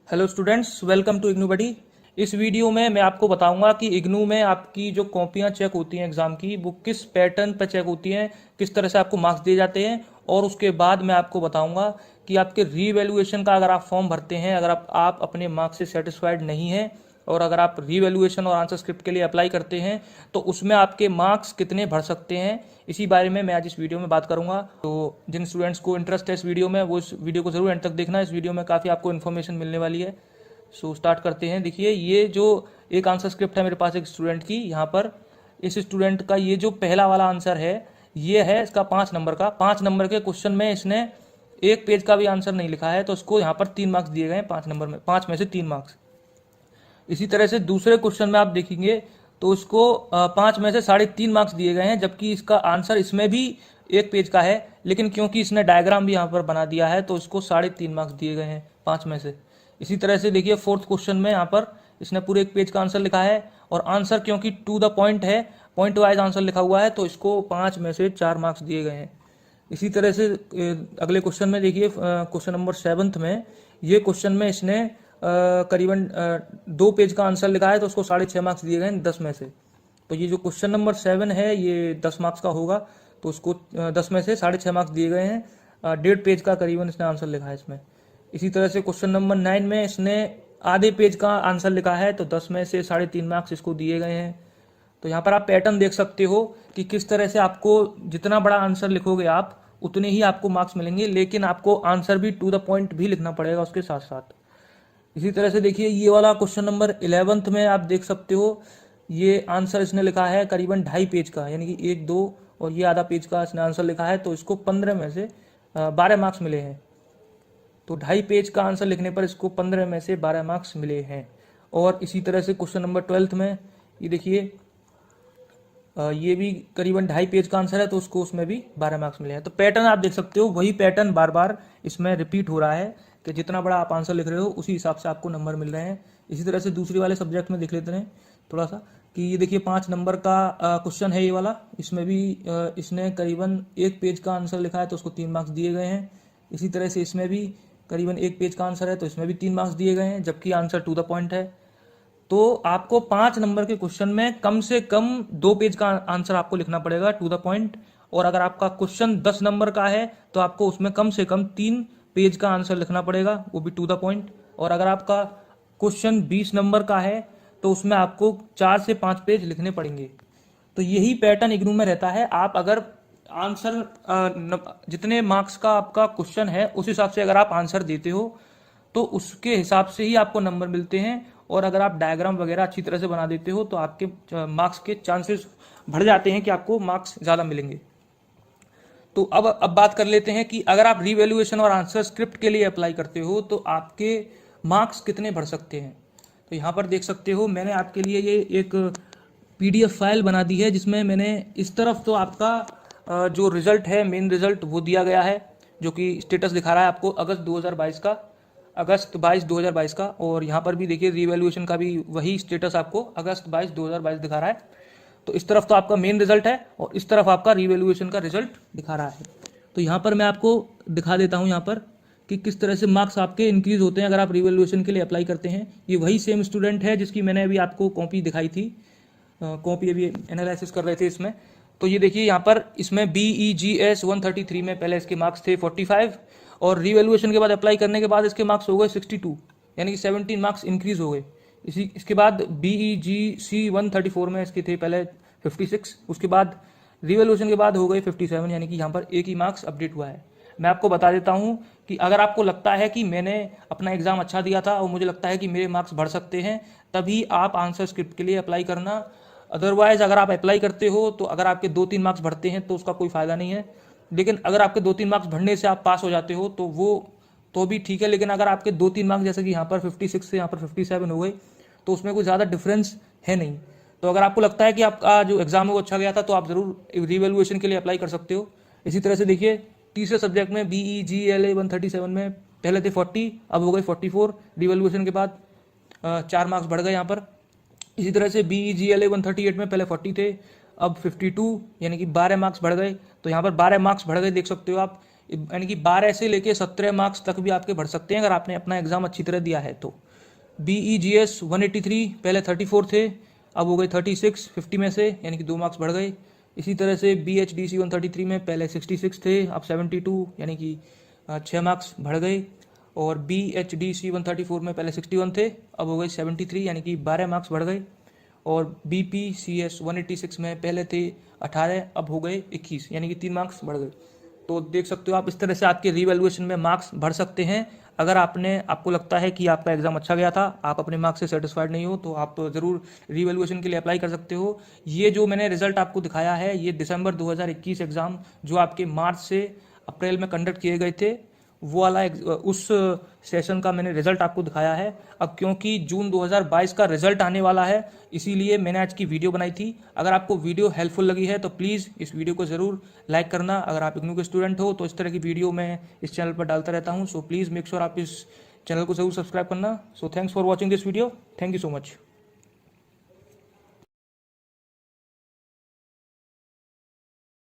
Hello students, welcome to IGNOU buddy. इस video में मैं आपको बताऊंगा कि इग्नू में आपकी जो कॉपियां चेक होती हैं एग्जाम की, वो किस पैटर्न पर चेक होती हैं, किस तरह से आपको मार्क्स दिए जाते हैं। और उसके बाद मैं आपको बताऊंगा कि आपके रीवैल्यूएशन का अगर आप फॉर्म भरते हैं, अगर आप अपने मार्क्स से सेटिस्फाइड नहीं हैं और अगर आप रीवैल्यूएशन और आंसर स्क्रिप्ट के लिए अप्लाई करते हैं तो उसमें आपके मार्क्स कितने भर सकते हैं, इसी बारे में मैं आज इस वीडियो में बात करूंगा। तो जिन स्टूडेंट्स को इंटरेस्ट है इस वीडियो में, वो इस वीडियो को जरूर एंड तक देखना। इस वीडियो में काफ़ी आपको इन्फॉर्मेशन मिलने वाली है। सो स्टार्ट करते हैं। देखिए, ये जो एक आंसर स्क्रिप्ट है मेरे पास एक स्टूडेंट की, यहाँ पर इस स्टूडेंट का ये जो पहला वाला आंसर है, ये है इसका 5 नंबर का। 5 नंबर के क्वेश्चन में इसने एक पेज का भी आंसर नहीं लिखा है, तो उसको यहाँ पर 3 मार्क्स दिए गए हैं 5 नंबर में, 5 में से 3 मार्क्स। इसी तरह से दूसरे क्वेश्चन में आप देखेंगे तो उसको 5 में से 3.5 मार्क्स दिए गए हैं, जबकि इसका आंसर इसमें भी एक पेज का है, लेकिन क्योंकि इसने डायग्राम भी यहाँ पर बना दिया है तो इसको 3.5 मार्क्स दिए गए हैं 5 में से। इसी तरह से देखिए, फोर्थ क्वेश्चन में यहाँ पर इसने पूरे एक पेज का आंसर लिखा है और आंसर क्योंकि टू द पॉइंट है, पॉइंट वाइज आंसर लिखा हुआ है, तो इसको 5 में से 4 मार्क्स दिए गए हैं। इसी तरह से अगले क्वेश्चन में देखिए, क्वेश्चन नंबर 7 में, ये क्वेश्चन में इसने करीबन 2 पेज का आंसर लिखा है, तो उसको 6.5 मार्क्स दिए गए हैं 10 में से। तो ये जो क्वेश्चन नंबर 7 है ये 10 मार्क्स का होगा, तो उसको 10 में से 6.5 मार्क्स दिए गए हैं। 1.5 पेज का करीबन इसने आंसर लिखा है इसमें। इसी तरह से क्वेश्चन नंबर 9 में इसने आधे पेज का आंसर लिखा है, तो 10 में से 3.5 मार्क्स इसको दिए गए हैं। तो यहाँ पर आप पैटर्न देख सकते हो कि किस तरह से आपको जितना बड़ा आंसर लिखोगे आप उतने ही आपको मार्क्स मिलेंगे, लेकिन आपको आंसर भी टू द पॉइंट भी लिखना पड़ेगा उसके साथ साथ। इसी तरह से देखिए, ये वाला क्वेश्चन नंबर 11 में आप देख सकते हो, ये आंसर इसने लिखा है करीबन 2.5 पेज का, यानी कि 1, 2 और ये आधा पेज का इसने आंसर लिखा है, तो इसको 15 में से 12 मार्क्स मिले हैं। तो 2.5 पेज का आंसर लिखने पर इसको 15 में से 12 मार्क्स मिले हैं। और इसी तरह से क्वेश्चन नंबर 12 में ये देखिए, ये भी करीबन 2.5 पेज का आंसर है, तो उसको उसमें भी 12 मार्क्स मिले हैं। तो पैटर्न आप देख सकते हो, वही पैटर्न बार बार इसमें रिपीट हो रहा है कि जितना बड़ा आप आंसर लिख रहे हो उसी हिसाब से आपको नंबर मिल रहे हैं। इसी तरह से दूसरी वाले सब्जेक्ट में देख लेते हैं थोड़ा सा, कि ये देखिए 5 नंबर का क्वेश्चन है ये वाला। इसमें भी इसने करीबन 1 पेज का आंसर लिखा है, तो उसको 3 मार्क्स दिए गए हैं। इसी तरह से इसमें भी करीबन 1 पेज का आंसर है, तो इसमें भी 3 मार्क्स दिए गए हैं, जबकि आंसर टू द पॉइंट है। तो आपको 5 नंबर के क्वेश्चन में कम से कम 2 पेज का आंसर आपको लिखना पड़ेगा टू द पॉइंट। और अगर आपका क्वेश्चन 10 नंबर का है तो आपको उसमें कम से कम 3 पेज का आंसर लिखना पड़ेगा, वो भी टू द पॉइंट। और अगर आपका क्वेश्चन 20 नंबर का है तो उसमें आपको 4 से 5 पेज लिखने पड़ेंगे। तो यही पैटर्न इग्नू में रहता है। आप अगर आंसर जितने मार्क्स का आपका क्वेश्चन है उस हिसाब से अगर आप आंसर देते हो तो उसके हिसाब से ही आपको नंबर मिलते हैं। और अगर आप डायग्राम वगैरह अच्छी तरह से बना देते हो तो आपके मार्क्स के चांसेस बढ़ जाते हैं कि आपको मार्क्स ज़्यादा मिलेंगे। तो अब बात कर लेते हैं कि अगर आप रीवैल्यूएशन और आंसर स्क्रिप्ट के लिए अप्लाई करते हो तो आपके मार्क्स कितने बढ़ सकते हैं। तो यहाँ पर देख सकते हो, मैंने आपके लिए ये एक PDF फाइल बना दी है, जिसमें मैंने इस तरफ तो आपका जो रिजल्ट है, मेन रिजल्ट, वो दिया गया है, जो कि स्टेटस दिखा रहा है आपको अगस्त 22 का, अगस्त 22 2022 का। और यहाँ पर भी देखिए रीवैल्यूएशन का भी वही स्टेटस आपको अगस्त 22 2022 दिखा रहा है। तो इस तरफ तो आपका मेन रिजल्ट है और इस तरफ आपका रीवैल्यूएशन का रिजल्ट दिखा रहा है। तो यहाँ पर मैं आपको दिखा देता हूँ यहाँ पर कि किस तरह से मार्क्स आपके इंक्रीज होते हैं अगर आप रीवैल्यूएशन के लिए अप्लाई करते हैं। ये वही सेम स्टूडेंट है जिसकी मैंने अभी आपको कॉपी दिखाई थी, कॉपी अभी एनालिसिस कर रहे थे इसमें। तो ये देखिए, यहाँ पर इसमें BEGS 133 में पहले इसके मार्क्स थे 45 और रीवैल्यूएशन के बाद अप्लाई करने के बाद इसके मार्क्स हो गए 62, यानी कि 17 मार्क्स इंक्रीज हो गए। इसके बाद BEGC 134 में इसके थे पहले 56, उसके बाद रिवॉल्यूशन के बाद हो गए 57, यानी कि यहाँ पर एक ही मार्क्स अपडेट हुआ है। मैं आपको बता देता हूँ कि अगर आपको लगता है कि मैंने अपना एग्जाम अच्छा दिया था और मुझे लगता है कि मेरे मार्क्स बढ़ सकते हैं, तभी आप आंसर स्क्रिप्ट के लिए अप्लाई करना। अदरवाइज अगर आप अप्लाई करते हो तो अगर आपके 2-3 मार्क्स बढ़ते हैं तो उसका कोई फायदा नहीं है। लेकिन अगर आपके 2-3 मार्क्स बढ़ने से आप पास हो जाते हो तो वो तो भी ठीक है। लेकिन अगर आपके 2-3 मार्क्स, जैसे कि यहाँ पर 56 से यहाँ पर 57 हो गए, तो उसमें कोई ज़्यादा डिफरेंस है नहीं। तो अगर आपको लगता है कि आपका जो एग्जाम है वो अच्छा गया था तो आप जरूर रिवैल्यूएशन के लिए अप्लाई कर सकते हो। इसी तरह से देखिए, तीसरे सब्जेक्ट में BEGLA 137 में पहले थे 40, अब हो गए 44, रिवैल्यूएशन के बाद 4 मार्क्स बढ़ गए यहाँ पर। इसी तरह से BEGLA 138 में पहले 40 थे, अब 52, यानी कि 12 मार्क्स बढ़ गए। तो यहाँ पर 12 मार्क्स बढ़ गए, देख सकते हो आप। यानी कि 12 से लेके 17 मार्क्स तक भी आपके बढ़ सकते हैं अगर आपने अपना एग्जाम अच्छी तरह दिया है तो। BEGS 183 पहले 34 थे, अब हो गए 36 50 में से, यानी कि 2 मार्क्स बढ़ गए। इसी तरह से BHDC 133 में पहले 66 थे, अब 72 यानी कि 6 मार्क्स बढ़ गए। और BHDC 134 में पहले 61 थे, अब हो गए 73 यानी कि 12 मार्क्स बढ़ गए। और BPCS 186 में पहले थे 18, अब हो गए 21 यानी कि 3 मार्क्स बढ़ गए। तो देख सकते हो आप, इस तरह से आपके रीवैल्यूएशन में मार्क्स बढ़ सकते हैं। अगर आपको लगता है कि आपका एग्जाम अच्छा गया था, आप अपने मार्क्स से सेटिस्फाइड नहीं हो, तो आप ज़रूर रीवैल्यूएशन के लिए अप्लाई कर सकते हो। ये जो मैंने रिजल्ट आपको दिखाया है, ये दिसंबर 2021 एग्ज़ाम जो आपके मार्च से अप्रैल में कंडक्ट किए गए थे, वो वाला उस सेशन का मैंने रिजल्ट आपको दिखाया है। अब क्योंकि जून 2022 का रिजल्ट आने वाला है, इसीलिए मैंने आज की वीडियो बनाई थी। अगर आपको वीडियो हेल्पफुल लगी है तो प्लीज़ इस वीडियो को ज़रूर लाइक करना। अगर आप इग्नू के स्टूडेंट हो तो इस तरह की वीडियो मैं इस चैनल पर डालता रहता हूँ, सो प्लीज़ मेक श्योर आप इस चैनल को ज़रूर सब्सक्राइब करना। So thanks for watching this video, thank you so much.